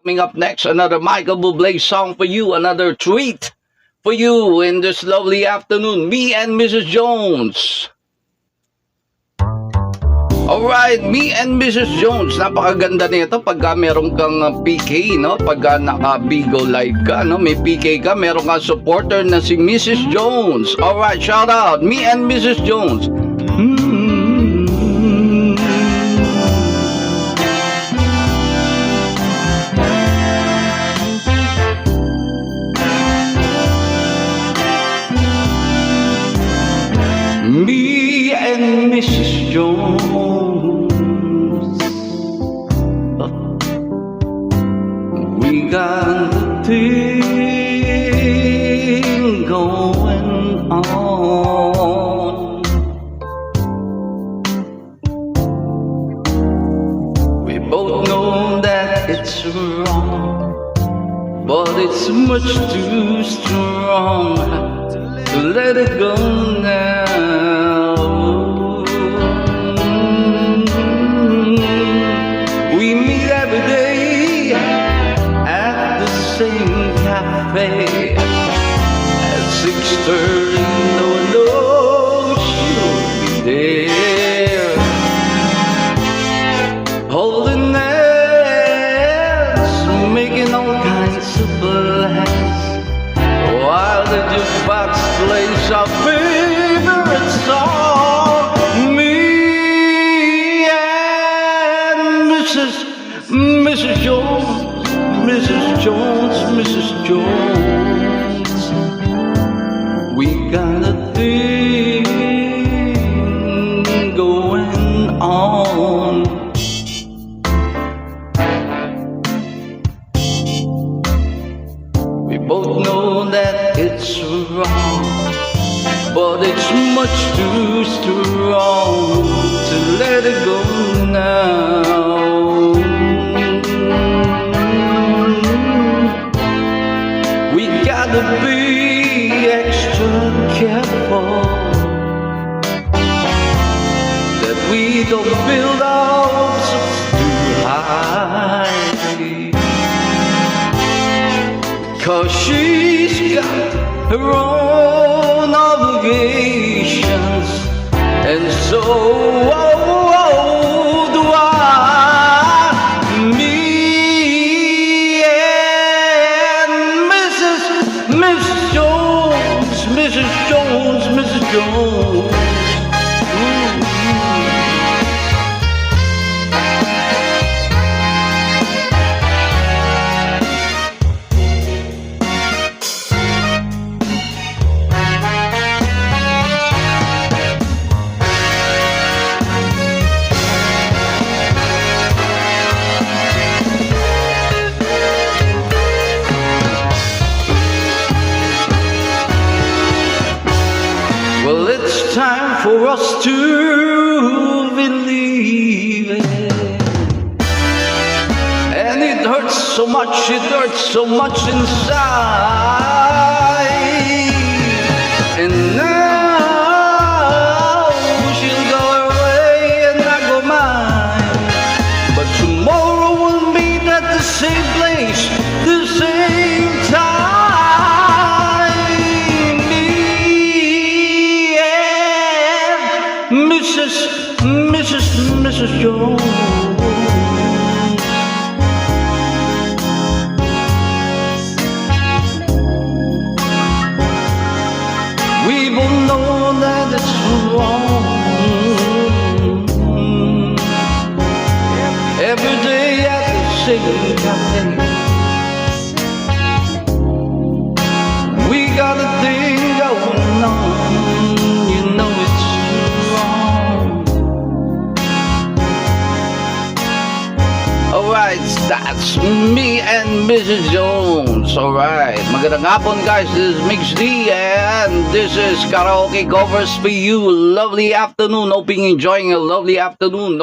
Coming up next, another Michael Bublé song for you, another treat for you in this lovely afternoon. Me and Mrs. Jones. Alright, Me and Mrs. Jones. Napakaganda nito pagka meron kang PK, no? Pagka naka-Bigo Live ka, no? May PK ka, meron kang supporter na si Mrs. Jones. Alright, shout out. Me and Mrs. Jones. Me and Mrs. Jones, we got the thing going on. We both know that it's wrong, but it's much too strong to let it go now. We meet every day at the same cafe at 6:30. No one knows she'll be there, holding hands, making all kinds of plans, while the jukebox plays our favorite song. Me and Mrs. Jones, Mrs. Jones, Mrs. Jones, we got a thing going on. We both know that it's wrong, but it's much too strong to let it go now. We gotta be extra careful that we don't build ourselves too high, 'cause she's got her own obligations, and so do I. Me and Mrs. Jones, Mrs. Jones, Mrs. Jones. Well, it's time for us to believe it. And it hurts so much inside. And now she'll go her way and I go mine. But tomorrow we'll meet at the same place, the same time. Mrs. Jones, we both know that it's wrong. Every day at the same cafe, we got a thing going on. You know it's alright, that's Me and Mrs. Jones. Alright, magandang hapon guys, this is Mix D and this is Karaoke Covers for you. Lovely afternoon, hoping you're enjoying a lovely afternoon.